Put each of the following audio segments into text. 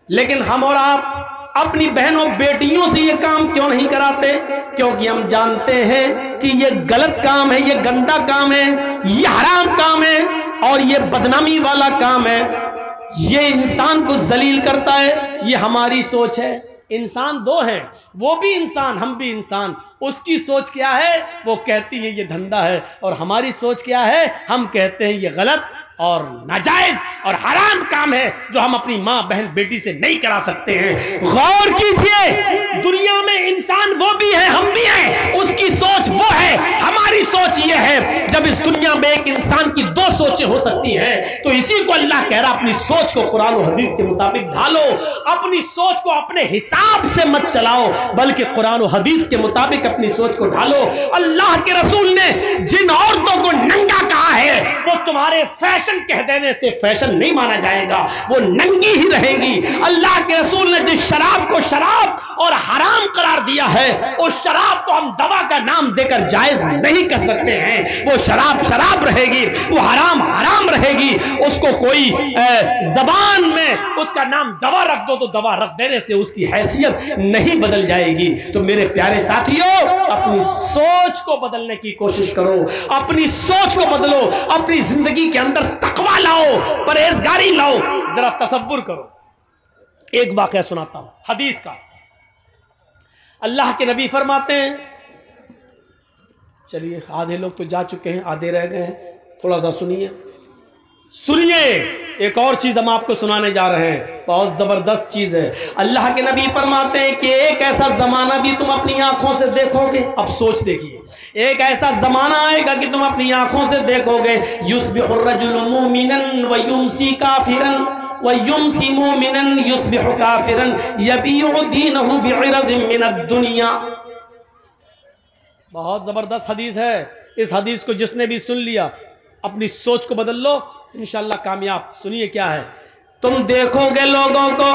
لیکن ہم اور آپ اپنی بہنوں بیٹیوں سے یہ کام کیوں نہیں کراتے؟ کیونکہ ہم جانتے ہیں کہ یہ غلط کام ہے، یہ گندا کام ہے، یہ حرام کام ہے اور یہ بدنامی والا کام ہے، یہ انسان کو ذلیل کرتا ہے۔ یہ ہماری سوچ ہے۔ انسان دو ہیں، وہ بھی انسان، ہم بھی انسان۔ اس کی سوچ کیا ہے؟ وہ کہتی ہے یہ دھندا ہے، اور ہماری سوچ کیا ہے؟ ہم کہتے ہیں یہ غلط اور ناجائز اور حرام کام ہے جو ہم اپنی ماں بہن بیٹی سے نہیں کرا سکتے ہیں۔ غور کیجئے، دنیا میں انسان وہ بھی ہے، ہم بھی ہیں، اس کی سوچ وہ ہے، ہماری سوچ یہ ہے۔ جب اس دنیا میں ایک انسان کی دو سوچیں ہو سکتی ہیں تو اسی کو اللہ کہہ رہا اپنی سوچ کو قرآن و حدیث کے مطابق ڈھالو، اپنی سوچ کو اپنے حساب سے مت چلاؤ بلکہ قرآن و حدیث کے مطابق اپنی سوچ کو ڈھالو۔ اللہ کے رسول نے جن عورتوں کو ننگا کہا ہے وہ تمہارے فیشن کہہ دینے سے فیشن نہیں مانا جائے گا، وہ ننگی ہی رہیں گی۔ اللہ کے رسول نے جس شراب کو شراب اور حرام قرار دیا ہے اس شراب کو ہم دوا کا نام دے کر جائز نہیں کر سکتے ہیں۔ وہ شراب شراب رہے گی، وہ حرام حرام رہے گی۔ اس کو کوئی زبان میں اس کا نام دوا رکھ دو تو دوا رکھ دینے سے اس کی حیثیت نہیں بدل جائے گی۔ تو میرے پیارے ساتھیوں، اپنی سوچ کو بدلنے کی کوشش کرو، اپنی سوچ کو بدلو، اپنی زندگی کے اندر تقوی لاؤ، پرہیزگاری لاؤ۔ ذرا تصور کرو، ایک واقعہ سناتا ہوں حدیث کا۔ اللہ کے نبی فرماتے ہیں، چلیے آدھے لوگ تو جا چکے ہیں، آدھے رہ گئے ہیں، تھوڑا سا سنیے سنیے، ایک اور چیز ہم آپ کو سنانے جا رہے ہیں، بہت زبردست چیز ہے۔ اللہ کے نبی فرماتے ہیں کہ ایک ایسا زمانہ بھی تم اپنی آنکھوں سے دیکھو گے۔ اب سوچ دیکھیے، ایک ایسا زمانہ آئے گا کہ تم اپنی آنکھوں سے دیکھو گے، یصبح الرجل مومنا ویمسی کافرا ویمسی مومنا یصبح کافرا یبیع دینہ بعرض من الدنیا۔ بہت زبردست حدیث ہے۔ اس حدیث کو جس نے بھی سن لیا اپنی سوچ کو بدل لو، انشاءاللہ کامیاب۔ سنیے کیا ہے، تم دیکھو گے لوگوں کو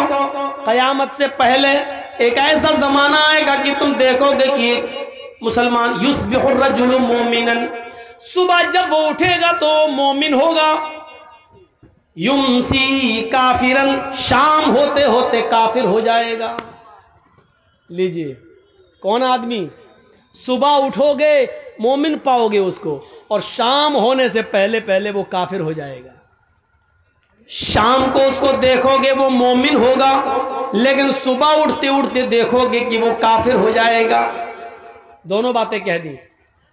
قیامت سے پہلے ایک ایسا زمانہ آئے گا کہ تم دیکھو گے کہ مسلمان یصبح الرجل مومنا، صبح جب وہ اٹھے گا تو مومن ہوگا، یمسی کافرا، شام ہوتے ہوتے کافر ہو جائے گا۔ لیجئے، کون آدمی؟ صبح اٹھو گے مومن پاؤ گے اس کو، اور شام ہونے سے پہلے پہلے وہ کافر ہو جائے گا۔ شام کو اس کو دیکھو گے وہ مومن ہوگا، لیکن صبح اٹھتے اٹھتے دیکھو گے کہ وہ کافر ہو جائے گا۔ دونوں باتیں کہہ دی۔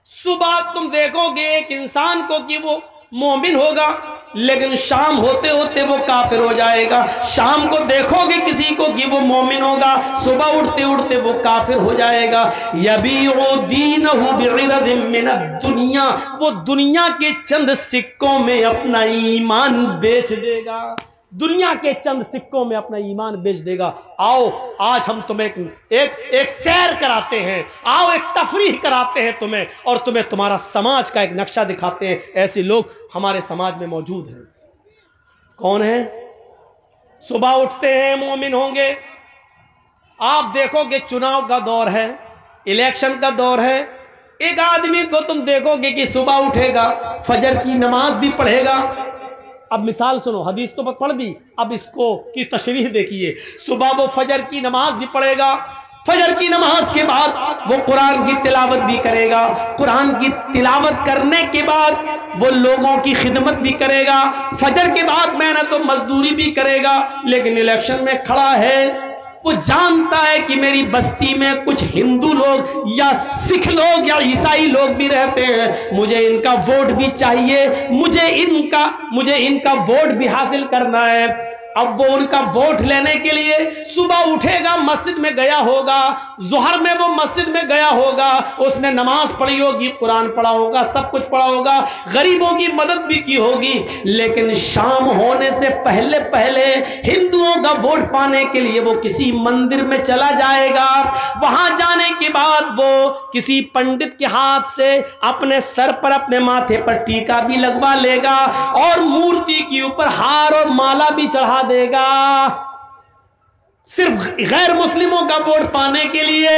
صبح تم دیکھو گے ایک انسان کو کہ وہ مومن ہوگا، لیکن شام ہوتے ہوتے وہ کافر ہو جائے گا۔ شام کو دیکھو گے کسی کو کہ وہ مومن ہوگا، صبح اٹھتے اٹھتے وہ کافر ہو جائے گا۔ یبیع دینہ بعرض من الدنیا، وہ دنیا کے چند سکوں میں اپنا ایمان بیچ دے گا، دنیا کے چند سکوں میں اپنا ایمان بیچ دے گا۔ آؤ آج ہم تمہیں ایک سیر کراتے ہیں، آؤ ایک تفریح کراتے ہیں تمہیں، اور تمہیں تمہارا سماج کا ایک نقشہ دکھاتے ہیں۔ ایسے لوگ ہمارے سماج میں موجود ہیں۔ کون ہیں؟ صبح اٹھتے ہیں مومن ہوں گے، آپ دیکھو گے چناؤ کا دور ہے، الیکشن کا دور ہے، ایک آدمی کو تم دیکھو گے کہ صبح اٹھے گا، فجر کی نماز بھی پڑھے گا۔ اب مثال سنو، حدیث تو پڑھ دی، اب اس کو کی تشریح دیکھیے۔ صبح وہ فجر کی نماز بھی پڑھے گا، فجر کی نماز کے بعد وہ قرآن کی تلاوت بھی کرے گا، قرآن کی تلاوت کرنے کے بعد وہ لوگوں کی خدمت بھی کرے گا، فجر کے بعد محنت و مزدوری بھی کرے گا، لیکن الیکشن میں کھڑا ہے، وہ جانتا ہے کہ میری بستی میں کچھ ہندو لوگ یا سکھ لوگ یا عیسائی لوگ بھی رہتے ہیں، مجھے ان کا ووٹ بھی چاہیے، مجھے ان کا ووٹ بھی حاصل کرنا ہے۔ اب وہ ان کا ووٹ لینے کے لیے صبح اٹھے گا، مسجد میں گیا ہوگا، ظہر میں وہ مسجد میں گیا ہوگا، اس نے نماز پڑھی ہوگی، قرآن پڑھا ہوگا، سب کچھ پڑھا ہوگا، غریبوں کی مدد بھی کی ہوگی، لیکن شام ہونے سے پہلے پہلے ہندوؤں کا ووٹ پانے کے لیے وہ کسی مندر میں چلا جائے گا۔ وہاں جانے کے بعد وہ کسی پنڈت کے ہاتھ سے اپنے سر پر اپنے ماتھے پر ٹیکا بھی لگوا لے گا، اور مورتی کے اوپر ہار اور مالا بھی چڑھا دے گا۔ صرف غیر مسلموں کا ووٹ پانے کے لیے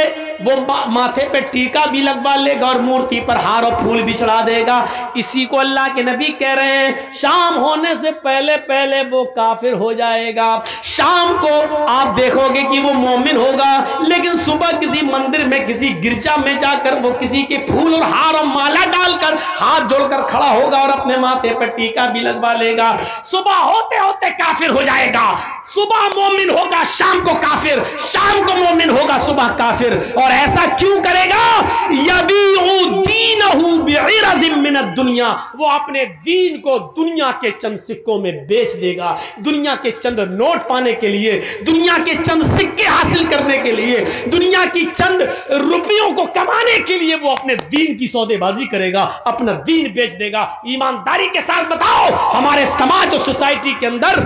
وہ ماتھے پہ ٹیکا بھی لگوا لے گا اور مورتی پر ہار اور پھول بھی چڑھا دے گا. اسی کو اللہ کے نبی کہہ رہے ہیں شام ہونے سے پہلے پہلے وہ کافر ہو جائے گا. شام کو آپ دیکھو گے کہ وہ مومن ہوگا، لیکن صبح کسی مندر میں کسی گرجا میں جا کر وہ کسی کے پھول اور ہار اور مالا ڈال کر ہاتھ جوڑ کر کھڑا ہوگا اور اپنے ماتھے پر ٹیکا بھی لگوا لے گا. صبح ہوتے ہوتے کافر ہو جائے گا. صبح مومن ہوگا شام کو کافر، شام کو مومن ہوگا صبح کافر. اور ایسا کیوں کرے گا؟ یبیع دینہ بعرض من الدنیا، وہ اپنے دین کو دنیا کے چند سکوں میں بیچ دے گا. دنیا کے چند نوٹ پانے کے لیے، دنیا کے چند سکے حاصل کرنے کے لیے، دنیا کی چند روپیوں کو کمانے کے لیے وہ اپنے دین کی سودے بازی کرے گا، اپنا دین بیچ دے گا. ایمانداری کے ساتھ بتاؤ ہمارے سماج اور سوسائٹی کے اندر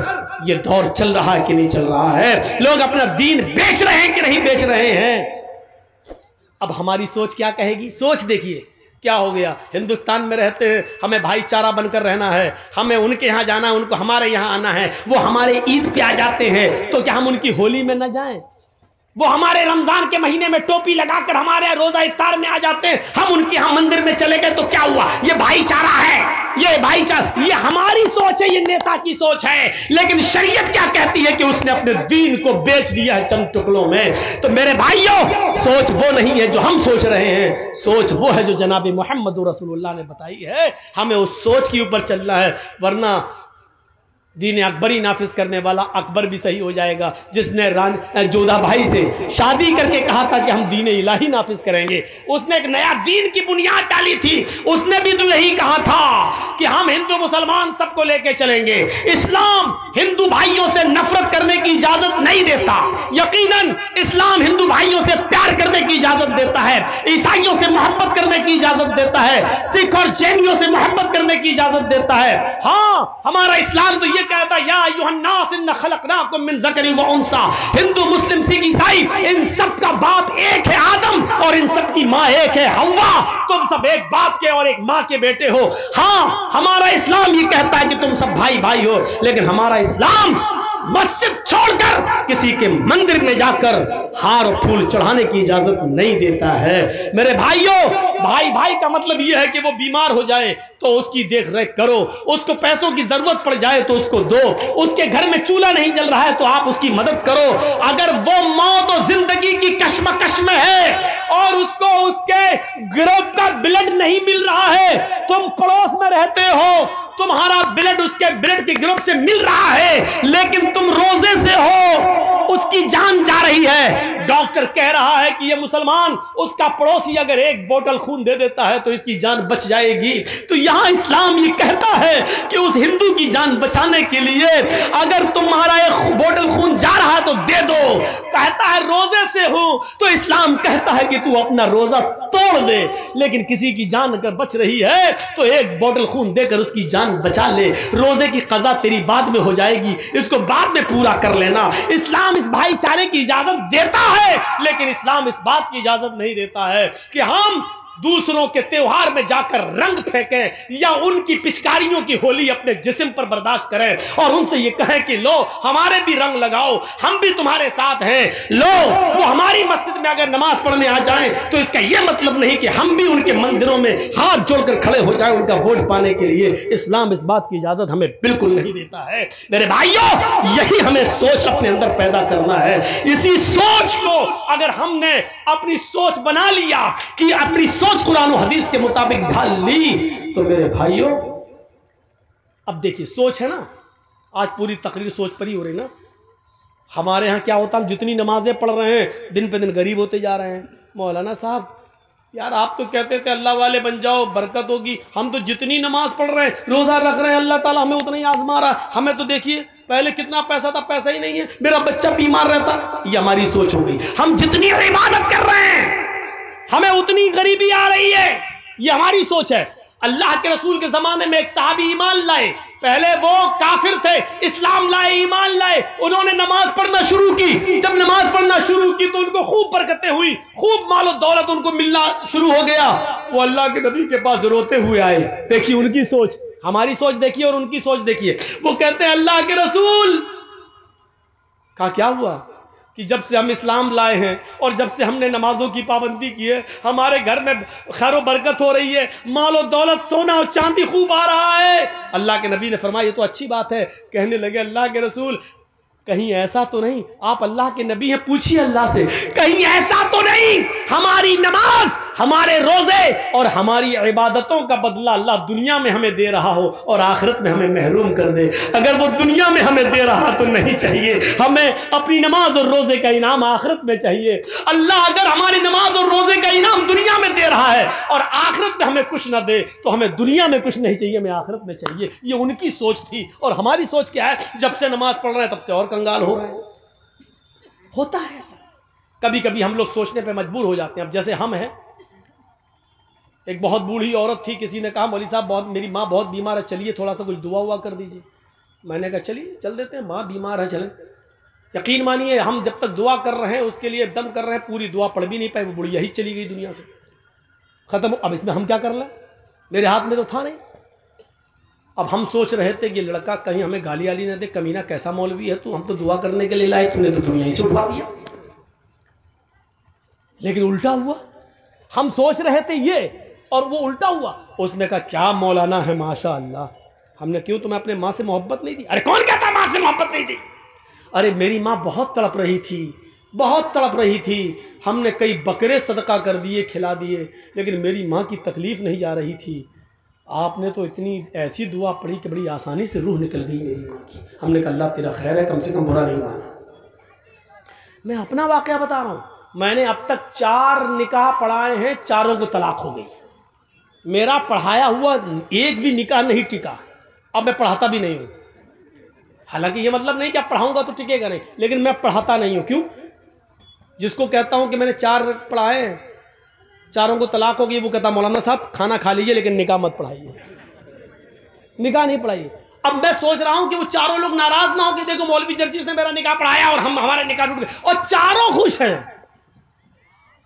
یہ دور چل رہا ہے کہ نہیں چل رہا ہے؟ لوگ اپنا دین بیچ رہے ہیں کہ نہیں بیچ رہے ہیں؟ اب ہماری سوچ کیا کہے گی؟ سوچ دیکھیے کیا ہو گیا. ہندوستان میں رہتے ہیں، ہمیں بھائی چارہ بن کر رہنا ہے، ہمیں ان کے یہاں جانا ہے، ان کو ہمارے یہاں آنا ہے. وہ ہمارے عید پہ آ جاتے ہیں تو کیا ہم ان کی ہولی میں نہ جائیں؟ وہ ہمارے رمضان کے مہینے میں ٹوپی لگا کر ہمارے روزہ افطار میں آ جاتے ہیں، ہم ان کے ہاں مندر میں چلے گئے تو کیا ہوا؟ یہ بھائی چارہ ہے، یہ بھائی چارہ. یہ ہماری سوچ ہے، یہ نیتا کی سوچ ہے. لیکن شریعت کیا کہتی ہے کہ اس نے اپنے دین کو بیچ دیا ہے چند ٹکڑوں میں. تو میرے بھائیوں، سوچ وہ نہیں ہے جو ہم سوچ رہے ہیں، سوچ وہ ہے جو جناب محمد رسول اللہ نے بتائی ہے. ہمیں اس سوچ کے اوپر چلنا ہے، ورنہ دین اکبری نافذ کرنے والا اکبر بھی صحیح ہو جائے گا. جس نے جودھا بھائی سے شادی کر کے کہا تھا کہ ہم دین الہی نافذ کریں گے، اس نے ایک نیا دین کی بنیاد ڈالی تھی. اس نے بھی تو یہی کہا تھا کہ ہم ہندو مسلمان سب کو لے کے چلیں گے. اسلام ہندو بھائیوں سے نفرت کرنے کی اجازت نہیں دیتا. یقیناً اسلام ہندو بھائیوں سے پیار کرنے کی اجازت دیتا ہے، عیسائیوں سے محبت کرنے کی اجازت دیتا ہے، سکھ اور جینیوں سے محبت کرنے کی اجازت دیتا ہے. ہاں، ہمارا اسلام تو یہ کہتا یا ایھا الناس ان خلقناکم من ذکر و انثی. ہندو مسلم سکھ عیسائی ان سب کا باپ ایک ہے آدم، اور ان سب کی ماں ایک ہے حوا. تم سب ایک باپ کے اور ایک ماں کے بیٹے ہو. ہاں، ہمارا اسلام یہ کہتا ہے کہ تم سب بھائی بھائی ہو، لیکن ہمارا اسلام مسجد چھوڑ کر کسی کے مندر میں جا کر ہار اور پھول چڑھانے کی اجازت نہیں دیتا ہے. میرے بھائیوں، بھائی بھائی کا مطلب یہ ہے کہ وہ بیمار ہو جائے تو اس کی دیکھ ریکھ کرو، اس کو پیسوں کی ضرورت پڑ جائے تو اس کو دو، اس کے گھر میں چولہا نہیں جل رہا ہے تو آپ اس کی مدد کرو. اگر وہ موت و زندگی کی کشمکش میں ہے اور اس کو اس کے گروپ کا بلڈ نہیں مل رہا ہے، تم پڑوس میں رہتے ہو، تمہارا بلڈ اس کے بلڈ کے گروپ سے مل رہا ہے، لیکن تم روزے سے ہو، اس کی جان جا رہی ہے. ڈاکٹر کہہ رہا ہے کہ یہ مسلمان، اس کا پڑوسی اگر ایک بوتل خون دے دیتا ہے تو اس کی جان بچ جائے گی. تو یہاں اسلام یہ کہتا ہے کہ اس ہندو کی جان بچانے کے لیے اگر تمہارا ایک بوتل خون جا رہا ہے تو دے دو. کہتا ہے روزے سے ہوں تو اسلام کہتا ہے کہ تو اپنا روزہ توڑ دے، لیکن کسی کی جان اگر بچ رہی ہے تو ایک بوتل خون دے کر اس کی جان بچا لے. روزے کی قضا تیری بعد میں ہو جائے گی، اس کو بعد میں پورا کر لینا. اسلام اس بھائی چارے کی اجازت دیتا ہے، لیکن اسلام اس بات کی اجازت نہیں دیتا ہے کہ ہم دوسروں کے تیوہار میں جا کر رنگ پھینکیں یا ان کی پچکاریوں کی ہولی اپنے جسم پر برداشت کریں اور ان سے یہ کہیں کہ لو ہمارے بھی رنگ لگاؤ، ہم بھی تمہارے ساتھ ہیں. لو وہ ہماری مسجد میں اگر نماز پڑھنے آ جائیں تو اس کا یہ مطلب نہیں کہ ہم بھی ان کے مندروں میں ہاتھ جوڑ کر کھڑے ہو جائیں ان کا ووٹ پانے کے لیے. اسلام اس بات کی اجازت ہمیں بالکل نہیں دیتا ہے. میرے بھائیوں، یہی ہمیں سوچ اپنے اندر پیدا کرنا ہے. اسی سوچ کو اگر ہم نے اپنی سوچ بنا لیا کہ اپنی سوچ قرآن و حدیث کے مطابق ڈھال لی تو میرے بھائیوں، اب دیکھیے سوچ ہے نا، آج پوری تقریر سوچ پر ہی ہو رہی نا. ہمارے ہاں کیا ہوتا، ہم جتنی نمازیں پڑھ رہے ہیں دن پہ دن غریب ہوتے جا رہے ہیں. مولانا صاحب یار آپ تو کہتے تھے اللہ والے بن جاؤ برکت ہوگی، ہم تو جتنی نماز پڑھ رہے ہیں روزہ رکھ رہے ہیں اللہ تعالیٰ ہمیں اتنا ہی آزما رہا. ہمیں تو دیکھیے پہلے کتنا پیسہ تھا، پیسہ ہی نہیں ہے، میرا بچہ بیمار رہتا. یہ ہماری سوچ ہو گئی. ہم جتنی عبادت کر رہے ہیں ہمیں اتنی غریبی آ رہی ہے، یہ ہماری سوچ ہے. اللہ کے رسول کے زمانے میں ایک صحابی ایمان لائے، پہلے وہ کافر تھے، اسلام لائے، ایمان لائے، انہوں نے نماز پڑھنا شروع کی. جب نماز پڑھنا شروع کی تو ان کو خوب برکتیں ہوئی، خوب مال و دولت ان کو ملنا شروع ہو گیا. وہ اللہ کے نبی کے پاس روتے ہوئے آئے. دیکھیے ان کی سوچ، ہماری سوچ دیکھیے اور ان کی سوچ دیکھیے. وہ کہتے ہیں اللہ کے رسول کا کیا ہوا؟ کہ جب سے ہم اسلام لائے ہیں اور جب سے ہم نے نمازوں کی پابندی کی ہے ہمارے گھر میں خیر و برکت ہو رہی ہے، مال و دولت سونا اور چاندی خوب آ رہا ہے۔ اللہ کے نبی نے فرمایا یہ تو اچھی بات ہے۔ کہنے لگے اللہ کے رسول کہیں ایسا تو نہیں، آپ اللہ کے نبی ہیں، پوچھیے اللہ سے، کہیں ایسا تو نہیں ہماری نماز، ہمارے روزے اور ہماری عبادتوں کا بدلہ اللہ دنیا میں ہمیں دے رہا ہو اور آخرت میں ہمیں محروم کر دے؟ اگر وہ دنیا میں ہمیں دے رہا تو نہیں چاہیے، ہمیں اپنی نماز اور روزے کا انعام آخرت میں چاہیے۔ اللہ اگر ہماری نماز اور روزے کا انعام دنیا میں دے رہا ہے اور آخرت میں ہمیں کچھ نہ دے تو ہمیں دنیا میں کچھ نہیں چاہیے، ہمیں آخرت میں چاہیے۔ یہ ان کی سوچ تھی، اور ہماری سوچ کیا ہے؟ جب سے نماز پڑھ رہے ہیں تب سے اور کنگال ہو رہے ہیں۔ ہوتا ہے ایسا، کبھی کبھی ہم لوگ سوچنے پہ مجبور ہو جاتے ہیں۔ اب جیسے ہم ہیں، ایک بہت بوڑھی عورت تھی، کسی نے کہا مولوی صاحب میری ماں بہت بیمار ہے، چلیے تھوڑا سا کچھ دعا ہوا کر دیجیے۔ میں نے کہا چلیے چل دیتے ہیں، ماں بیمار ہے چلیں۔ یقین مانیے ہم جب تک دعا کر رہے ہیں اس کے لیے دم کر رہے ہیں، پوری دعا پڑھ بھی نہیں پائے، وہ بڑھیا ہی چلی گئی دنیا سے، ختم۔ اب اس میں ہم کیا کر لیں؟ میرے ہاتھ میں تو تھا نہیں۔ اب ہم سوچ رہے تھے کہ لڑکا کہیں ہمیں گالی والی نہ دے، کمینہ کیسا مولوی ہے تو، ہم تو دعا کرنے کے لیے لائے، تو نے تو دنیا ہی سے اٹھوا دیا۔ لیکن الٹا ہوا، ہم سوچ رہے تھے یہ اور وہ الٹا ہوا۔ اس نے کہا کیا مولانا ہے ماشاء اللہ۔ ہم نے کیوں، تمہیں اپنے ماں سے محبت نہیں تھی؟ ارے کون کہتا ماں سے محبت نہیں تھی؟ ارے میری ماں بہت تڑپ رہی تھی، بہت تڑپ رہی تھی، ہم نے کئی بکرے صدقہ کر دیے، کھلا دیے، لیکن میری ماں کی تکلیف نہیں جا رہی تھی۔ آپ نے تو اتنی ایسی دعا پڑھی کہ بڑی آسانی سے روح نکل گئی میری ماں کی۔ ہم نے کہا اللہ تیرا خیر ہے، کم سے کم برا نہیں مانا۔ میں اپنا واقعہ بتا رہا ہوں، میں نے اب تک 4 نکاح پڑھائے ہیں، چاروں کو طلاق ہو گئی۔ میرا پڑھایا ہوا ایک بھی نکاح نہیں ٹکا، اب میں پڑھاتا بھی نہیں ہوں۔ حالانکہ یہ مطلب نہیں کہ اب پڑھاؤں گا تو ٹکے گا نہیں، لیکن میں پڑھاتا نہیں ہوں۔ کیوں؟ جس کو کہتا ہوں کہ میں نے 4 پڑھائے ہیں، چاروں کو طلاق ہو گئی، وہ کہتا مولانا صاحب کھانا کھا لیجئے لیکن نکاح مت پڑھائیے، نکاح نہیں پڑھائیے۔ اب میں سوچ رہا ہوں کہ وہ چاروں لوگ ناراض نہ ہو کہ دیکھو مولوی جرجیس نے میرا نکاح پڑھایا اور ہمارے نکاح ٹوٹ گئے، اور چاروں خوش ہیں۔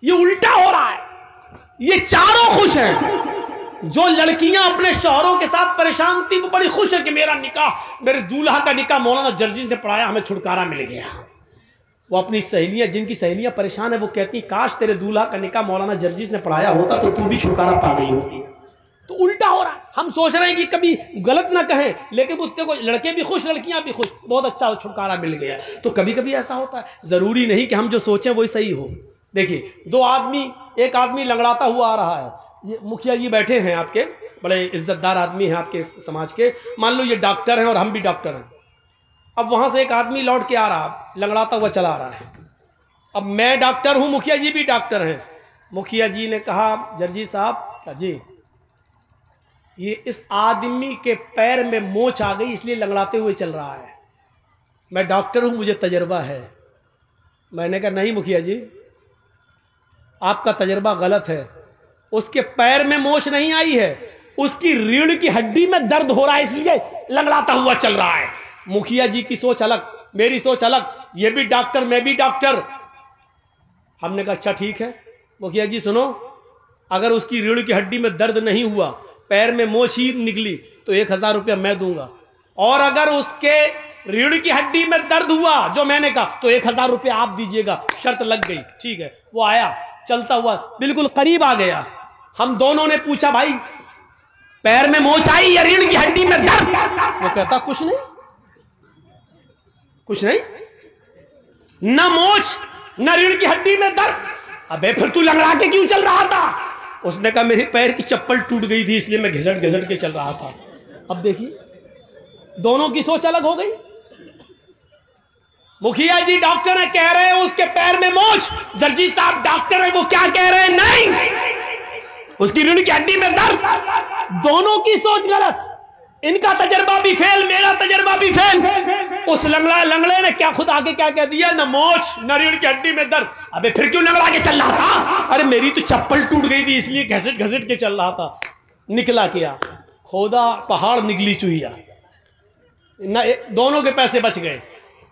یہ الٹا ہو رہا ہے، یہ چاروں خوش ہیں۔ جو لڑکیاں اپنے شوہروں کے ساتھ پریشان تھی وہ بڑی خوش ہے کہ میرا نکاح، میرے دولہا کا نکاح مولانا جرجیس نے پڑھایا، ہمیں چھٹکارا مل گیا۔ وہ اپنی سہیلیاں، جن کی سہیلیاں پریشان ہیں، وہ کہتی کاش تیرے دولہا کا نکاح مولانا جرجیس نے پڑھایا ہوتا تو تو بھی چھٹکارا پا گئی ہوتی۔ تو الٹا ہو رہا ہے، ہم سوچ رہے ہیں کہ کبھی غلط نہ کہیں، لیکن کو لڑکے بھی خوش، لڑکیاں بھی خوش، بہت اچھا چھٹکارا مل گیا۔ تو کبھی کبھی ایسا ہوتا ہے، ضروری نہیں کہ ہم جو سوچیں وہی صحیح ہو۔ دیکھیے ایک آدمی لنگڑاتا ہوا آ رہا ہے، یہ مکھیا جی بیٹھے ہیں آپ کے، بڑے عزت دار آدمی ہیں آپ کے سماج کے، مان لو یہ ڈاکٹر ہیں اور ہم بھی ڈاکٹر ہیں۔ اب وہاں سے ایک آدمی لوٹ کے آ رہا، لنگڑاتا ہوا چلا آ رہا ہے۔ اب میں ڈاکٹر ہوں، مکھیا جی بھی ڈاکٹر ہیں۔ مکھیا جی نے کہا جرجی صاحب جی یہ اس آدمی کے پیر میں موچ آ گئی اس لیے لنگڑاتے ہوئے چل رہا ہے۔ میں ڈاکٹر ہوں، مجھے تجربہ ہے۔ میں نے کہا نہیں مکھیا جی آپ کا تجربہ غلط ہے، اس کے پیر میں موچ نہیں آئی ہے، اس کی ریڑھ کی ہڈی میں درد ہو رہا ہے اس لیے لنگڑاتا ہوا چل رہا ہے۔ مکھیا جی کی سوچ الگ، میری سوچ الگ، یہ بھی ڈاکٹر میں بھی ڈاکٹر۔ ہم نے کہا اچھا ٹھیک ہے مکھیا جی سنو، اگر اس کی ریڑھ کی ہڈی میں درد نہیں ہوا، پیر میں موچ ہی نکلی تو 1000 روپیہ میں دوں گا، اور اگر اس کے ریڑھ کی ہڈی میں درد ہوا جو میں نے کہا تو 1000 روپیہ آپ دیجئے گا۔ شرط لگ گئی، ٹھیک ہے۔ وہ آیا چلتا ہوا بالکل قریب آ گیا، ہم دونوں نے پوچھا بھائی پیر میں موچ آئی یا ریڑھ کی ہڈی میں درد؟ وہ کہتا کچھ نہیں، کچھ نہیں، نہ موچ نہ ریڑھ کی ہڈی میں درد۔ ابے پھر تو لنگڑا کے کیوں چل رہا تھا؟ اس نے کہا میری پیر کی چپل ٹوٹ گئی تھی اس لیے میں گھسٹ گھسٹ کے چل رہا تھا۔ اب دیکھیے دونوں کی سوچ الگ ہو گئی۔ مکھیا جی ڈاکٹر ہیں، کہہ رہے ہیں اس کے پیر میں موچ، جرجی صاحب ڈاکٹر ہیں، وہ کیا کہہ رہے ہیں؟ نہیں، اس کی ریڑھ کی ہڈی میں درد۔ دونوں کی سوچ غلط، ان کا تجربہ بھی فیل، میرا تجربہ بھی فیل۔ اس لنگڑے نے کیا خود آگے کیا کہہ دیا؟ نہ موچ نہ ریڑھ کی ہڈی میں درد۔ ابے پھر کیوں لنگڑا کے چل رہا تھا؟ ارے میری تو چپل ٹوٹ گئی تھی اس لیے گھسٹ گھسٹ کے چل رہا تھا۔ نکلا کیا؟ کھودا پہاڑ نکلی چوہیا، نہ دونوں کے پیسے بچ گئے۔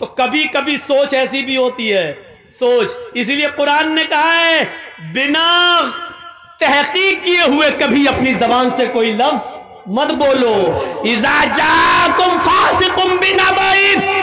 تو کبھی کبھی سوچ ایسی بھی ہوتی ہے، سوچ، اسی لیے قرآن نے کہا ہے بنا تحقیق کیے ہوئے کبھی اپنی زبان سے کوئی لفظ مت بولو۔ اذا جاءکم فاسق بنبأ،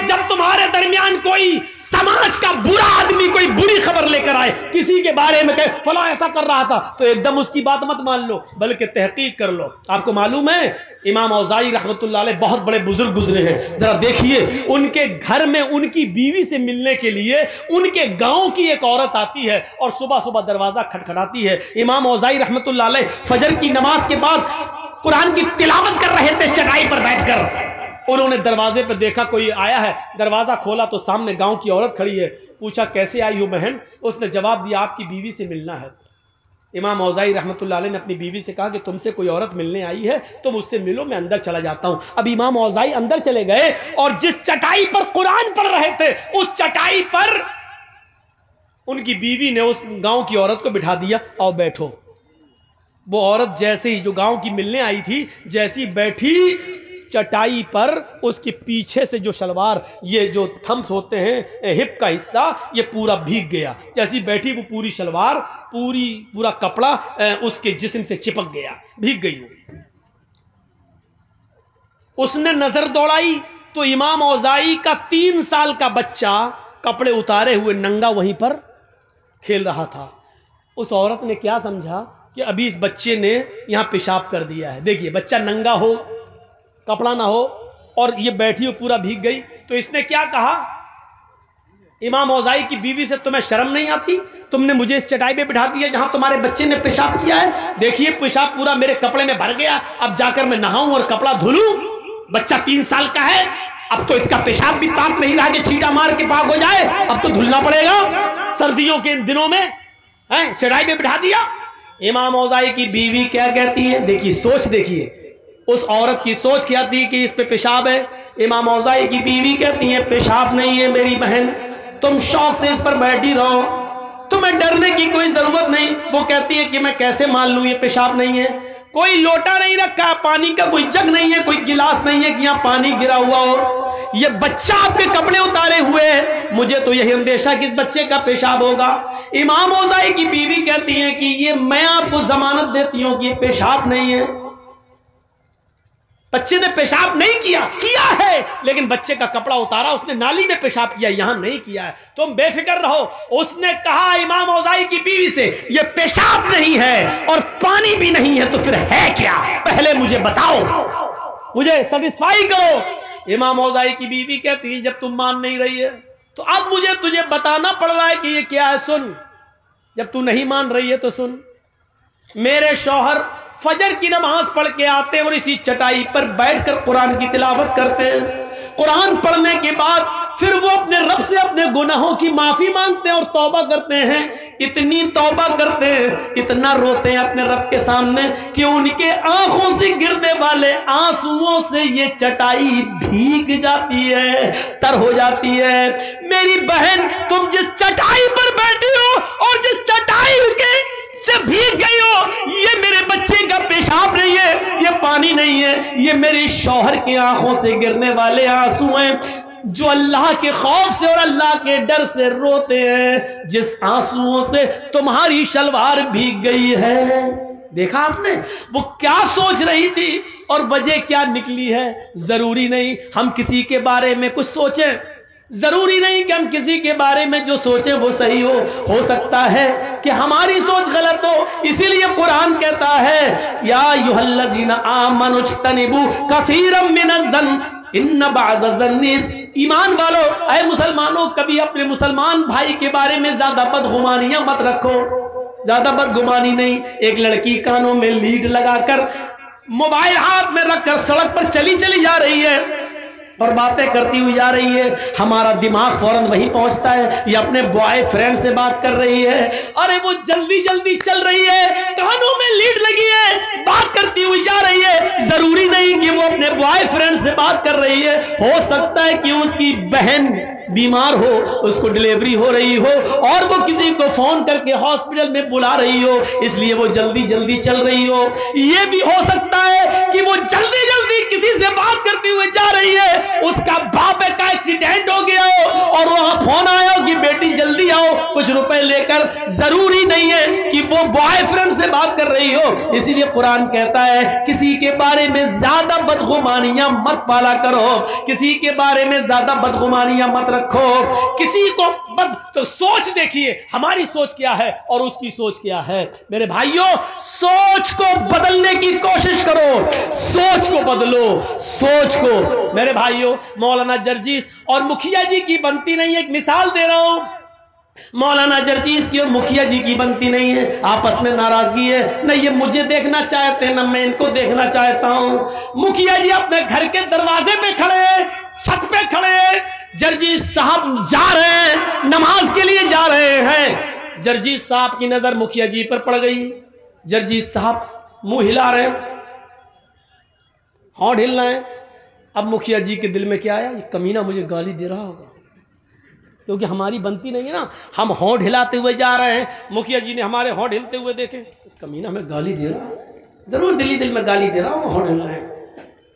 جب تمہارے درمیان کوئی سماج کا برا آدمی کوئی بری خبر لے کر آئے, کسی کے بارے میں کہ فلاں ایسا کر رہا تھا, تو ایک دم اس کی بات مت مان لو, بلکہ تحقیق کر لو. آپ کو معلوم ہے امام اوزاعی رحمۃ اللہ علیہ بہت بڑے بزرگ گزرے ہیں, ذرا دیکھیے ان کے گھر میں ان کی بیوی سے ملنے کے لیے ان کے گاؤں کی ایک عورت آتی ہے اور صبح صبح دروازہ کھٹکھٹاتی ہے. امام اوزاعی رحمۃ اللہ علیہ فجر کی نماز کے بعد قرآن کی تلاوت کر رہے تھے چٹائی پر بیٹھ کر, انہوں نے دروازے پہ دیکھا کوئی آیا ہے, دروازہ کھولا تو سامنے گاؤں کی عورت کھڑی ہے. پوچھا کیسے آئی ہو بہن؟ اس نے جواب دیا آپ کی بیوی سے ملنا ہے. امام اوزاعی رحمۃ اللہ علیہ نے اپنی بیوی سے کہا کہ تم سے کوئی عورت ملنے آئی ہے تو مجھ سے ملو, میں اندر چلا جاتا ہوں. اب امام اوزاعی اندر چلے گئے اور جس چٹائی پر قرآن پڑھ رہے تھے اس چٹائی پر ان کی بیوی نے اس گاؤں کی عورت کو بٹھا دیا, آؤ بیٹھو. وہ عورت جیسے ہی جو گاؤں کی ملنے آئی تھی جیسی بیٹھی چٹائی پر, اس کے پیچھے سے جو شلوار, یہ جو تھمس ہوتے ہیں ہپ کا حصہ, یہ پورا بھیگ گیا. جیسی بیٹھی وہ پوری شلوار پورا کپڑا اس کے جسم سے چپک گیا, بھیگ گئی. اس نے نظر دوڑائی تو امام اوزاعی کا 3 سال کا بچہ کپڑے اتارے ہوئے ننگا وہیں پر کھیل رہا تھا. اس عورت نے کیا سمجھا کہ ابھی اس بچے نے یہاں پیشاب کر دیا ہے. دیکھیے بچہ ننگا ہو, کپڑا نہ ہو, اور یہ بیٹھی ہو پورا بھیگ گئی. تو اس نے کیا کہا امام اوزاعی کی بیوی سے, تمہیں شرم نہیں آتی؟ تم نے مجھے اس چٹائی پہ بٹھا دیا جہاں تمہارے بچے نے پیشاب کیا ہے. دیکھیے پیشاب پورا میرے کپڑے میں بھر گیا, اب جا کر میں نہاؤں اور کپڑا دھلوں. بچہ 3 سال کا ہے, اب تو اس کا پیشاب بھی پاک نہیں رہا کہ چھینٹا مار کے پاک ہو جائے, اب تو دھلنا پڑے گا. سردیوں کے ان دنوں میں چٹائی پہ بٹھا دیا. امام اوزاعی کی بیوی کیا کہتی ہے؟ دیکھیے سوچ, دیکھیے اس عورت کی سوچ کیا تھی کہ اس پہ پیشاب ہے. امام اوزاعی کی بیوی کہتی ہے پیشاب نہیں ہے میری بہن, تم شوق سے اس پر بیٹھی رہو, تمہیں ڈرنے کی کوئی ضرورت نہیں. وہ کہتی ہے کہ میں کیسے مان لوں یہ پیشاب نہیں ہے؟ کوئی لوٹا نہیں رکھا, پانی کا کوئی جگ نہیں ہے, کوئی گلاس نہیں ہے کہ یہاں پانی گرا ہوا ہو. یہ بچہ آپ کے کپڑے اتارے ہوئے ہے, مجھے تو یہی اندیشہ کہ اس بچے کا پیشاب ہوگا. امام اوزاعی کی بیوی کہتی ہے کہ یہ میں آپ کو ضمانت دیتی ہوں کہ یہ پیشاب نہیں ہے. بچے نے پیشاب نہیں کیا ہے, لیکن بچے کا کپڑا اتارا, اس نے نالی میں پیشاب کیا, یہاں نہیں کیا ہے, تم بے فکر رہو. اس نے کہا امام اوزاعی کی بیوی سے یہ پیشاب نہیں ہے اور پانی بھی نہیں ہے, تو پھر ہے کیا؟ پہلے مجھے بتاؤ, مجھے سیٹسفائی کرو. امام اوزاعی کی بیوی کہتی ہے جب تم مان نہیں رہی ہے تو اب مجھے تجھے بتانا پڑ رہا ہے کہ یہ کیا ہے. سن, جب تو نہیں مان رہی ہے تو سن. میرے شوہر فجر کی نماز پڑھ کے آتے ہیں اور اسی چٹائی پر بیٹھ کر قرآن کی تلاوت کرتے ہیں. قرآن پڑھنے کے بعد پھر وہ اپنے رب سے اپنے گناہوں کی معافی مانگتے ہیں اور توبہ کرتے ہیں. اتنی توبہ کرتے ہیں, اتنا روتے ہیں اپنے رب کے سامنے کہ ان کے آنکھوں سے گرنے والے آنسوؤں سے یہ چٹائی بھیگ جاتی ہے, تر ہو جاتی ہے. میری بہن, تم جس چٹائی پر بیٹھی ہو اور جس چٹائی کے سے بھیگ گئی ہو, یہ میرے بچے کا پیشاب نہیں ہے, یہ پانی نہیں ہے, یہ میرے شوہر کی آنکھوں سے گرنے والے آنسو ہیں جو اللہ کے خوف سے اور اللہ کے ڈر سے روتے ہیں, جس آنسوؤں سے تمہاری شلوار بھیگ گئی ہے. دیکھا آپ نے وہ کیا سوچ رہی تھی اور وجہ کیا نکلی ہے. ضروری نہیں ہم کسی کے بارے میں کچھ سوچیں, ضروری نہیں کہ ہم کسی کے بارے میں جو سوچیں وہ صحیح ہو سکتا ہے کہ ہماری سوچ غلط ہو. اسی لیے قرآن کہتا ہے یا ایھا الذین آمنوا اجتنبوا کثیرا من الظن ان بعض الظن. ایمان والو, اے مسلمانوں, کبھی اپنے مسلمان بھائی کے بارے میں زیادہ بدگمانیاں مت رکھو. زیادہ بدگمانی نہیں. ایک لڑکی کانوں میں لیڈ لگا کر موبائل ہاتھ میں رکھ کر سڑک پر چلی جا رہی ہے اور باتیں کرتی ہوئی جا رہی ہے, ہمارا دماغ فوراً وہی پہنچتا ہے یہ اپنے بوائے فرینڈ سے بات کر رہی ہے. ارے وہ جلدی چل رہی ہے, کانوں میں لیڈ لگی ہے, بات کرتی ہوئی جا رہی ہے. ضروری نہیں کہ وہ اپنے بوائے فرینڈ سے بات کر رہی ہے, ہو سکتا ہے کہ اس کی بہن بیمار ہو, اس کو ڈیلیوری ہو رہی ہو اور وہ کسی کو فون کر کے ہاسپٹل میں بلا رہی ہو, اس لیے وہ جلدی چل رہی ہو. یہ بھی ہو سکتا ہے کہ وہ جلدی کسی سے بات کرتی ہوئے جا رہی ہے, اس کا باپ کا ایکسیڈنٹ ہو گیا ہو اور وہاں فون آیا ہو کہ بیٹی جلدی آؤ, کچھ روپے لے کر ضروری نہیں ہے کہ وہ بوائے فرینڈ سے بات کر رہی ہو. اسی لیے قرآن کہتا ہے کسی کے بارے میں زیادہ بدگمانیاں مت پالا کرو, کسی کے بارے میں زیادہ بدگمانیاں مت رکھو. کسی کو تو سوچ دیکھیے ہماری سوچ کیا ہے اور اس کی سوچ کیا ہے. میرے بھائیوں, سوچ کو بدلنے کی کوشش کرو, سوچ کو بدلو, سوچ کو. میرے بھائیوں, مولانا جرجیس اور مکھیا جی کی بنتی نہیں. ایک مثال دے رہا ہوں, مولانا جرجیس کی اور مکھیا جی کی بنتی نہیں ہے, آپس میں ناراضگی ہے. نہ یہ مجھے دیکھنا چاہتے نہ میں ان کو دیکھنا چاہتا ہوں. مکھیا جی اپنے گھر کے دروازے پہ کھڑے, چھت پہ کھڑے, جرجیس صاحب جا رہے ہیں, نماز کے لیے جا رہے ہیں. جرجیس صاحب کی نظر مکھیا جی پر پڑ گئی. جرجیس صاحب منہ ہلا رہے ہیں, ہونٹ ہل رہے ہیں. اب مکھیا جی کے دل میں کیا آیا, یہ کمینہ مجھے گالی دے رہا ہوگا, کیونکہ ہماری بنتی نہیں ہے نا, ہم ہونٹ ہلاتے ہوئے جا رہے ہیں. مکھیا جی نے ہمارے ہونٹ ہلتے ہوئے دیکھے, کمینہ میں گالی دے رہا, ضرور دل میں گالی دے رہا ہوں, ہونٹ ہل رہے ہیں.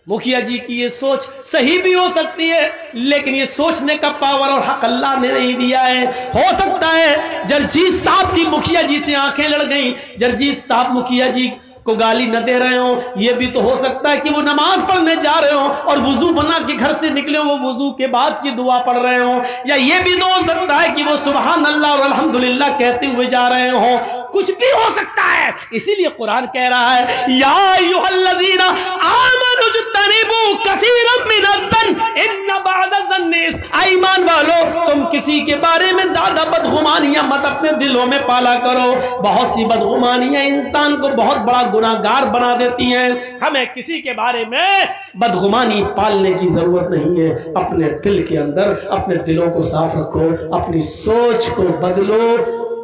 مکھیا جی کی یہ سوچ صحیح بھی ہو سکتی ہے, لیکن یہ سوچنے کا پاور اور حق اللہ نے نہیں دیا ہے. ہو سکتا ہے جرجیس صاحب کی مکھیا جی سے آنکھیں لڑ گئیں, جرجیس صاحب مکھیا جی کو گالی نہ دے رہے ہوں. یہ بھی تو ہو سکتا ہے کہ وہ نماز پڑھنے جا رہے ہوں اور وضو بنا کے گھر سے نکلے ہوں, وہ وضو کے بعد کی دعا پڑھ رہے ہوں. یا یہ بھی تو ہو سکتا ہے کہ وہ سبحان اللہ اور الحمدللہ کہتے ہوئے جا رہے ہوں. کچھ بھی ہو سکتا ہے. اسی لیے قرآن کہہ رہا ہے یا ایھا الذین آمنوا اجتنبوا کثیرا من الظن ان بعض الظن. ایمان والو, تم کسی کے بارے میں زیادہ بدگمانیاں مت اپنے دلوں میں پالا کرو. بہت سی بدگمانیاں انسان کو بہت بڑا گناہگار بنا دیتی ہیں. ہمیں کسی کے بارے میں بدگمانی پالنے کی ضرورت نہیں ہے. اپنے دل کے اندر اپنے دلوں کو صاف رکھو, اپنی سوچ کو بدلو.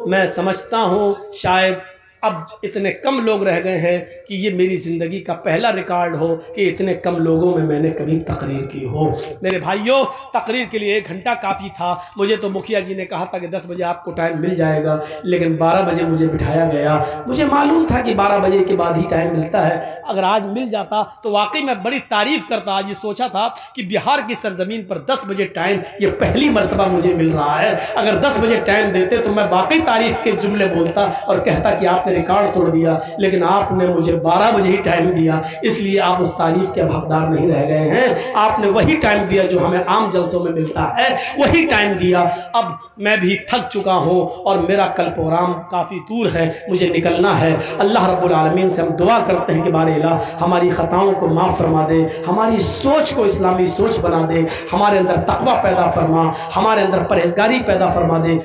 میں سمجھتا ہوں شاید اب اتنے کم لوگ رہ گئے ہیں کہ یہ میری زندگی کا پہلا ریکارڈ ہو کہ اتنے کم لوگوں میں نے کبھی تقریر کی ہو. میرے بھائیوں, تقریر کے لیے 1 گھنٹہ کافی تھا. مجھے تو مکھیا جی نے کہا تھا کہ 10 بجے آپ کو ٹائم مل جائے گا, لیکن 12 بجے مجھے بٹھایا گیا. مجھے معلوم تھا کہ 12 بجے کے بعد ہی ٹائم ملتا ہے. اگر آج مل جاتا تو واقعی میں بڑی تعریف کرتا. آج یہ سوچا تھا کہ بہار کی سرزمین پر 10 بجے ٹائم یہ پہلی مرتبہ مجھے مل رہا ہے. اگر 10 بجے ٹائم دیتے تو میں واقعی تعریف کے جملے بولتا اور کہتا کہ آپ نے ریکارڈ توڑ دیا, لیکن آپ نے مجھے 12 بجے ہی ٹائم دیا, اس لیے آپ اس تعریف کے حقدار نہیں رہ گئے ہیں. آپ نے وہی ٹائم دیا جو ہمیں عام جلسوں میں ملتا ہے, وہی ٹائم دیا. اب میں بھی تھک چکا ہوں اور میرا کل پروگرام کافی دور ہے, مجھے نکلنا ہے. اللہ رب العالمین سے ہم دعا کرتے ہیں کہ بارے الہ ہماری خطاؤں کو معاف فرما دے, ہماری سوچ کو اسلامی سوچ بنا دے, ہمارے اندر تقوی پیدا فرما, ہمارے اندر پرہیزگاری پیدا فرما دے.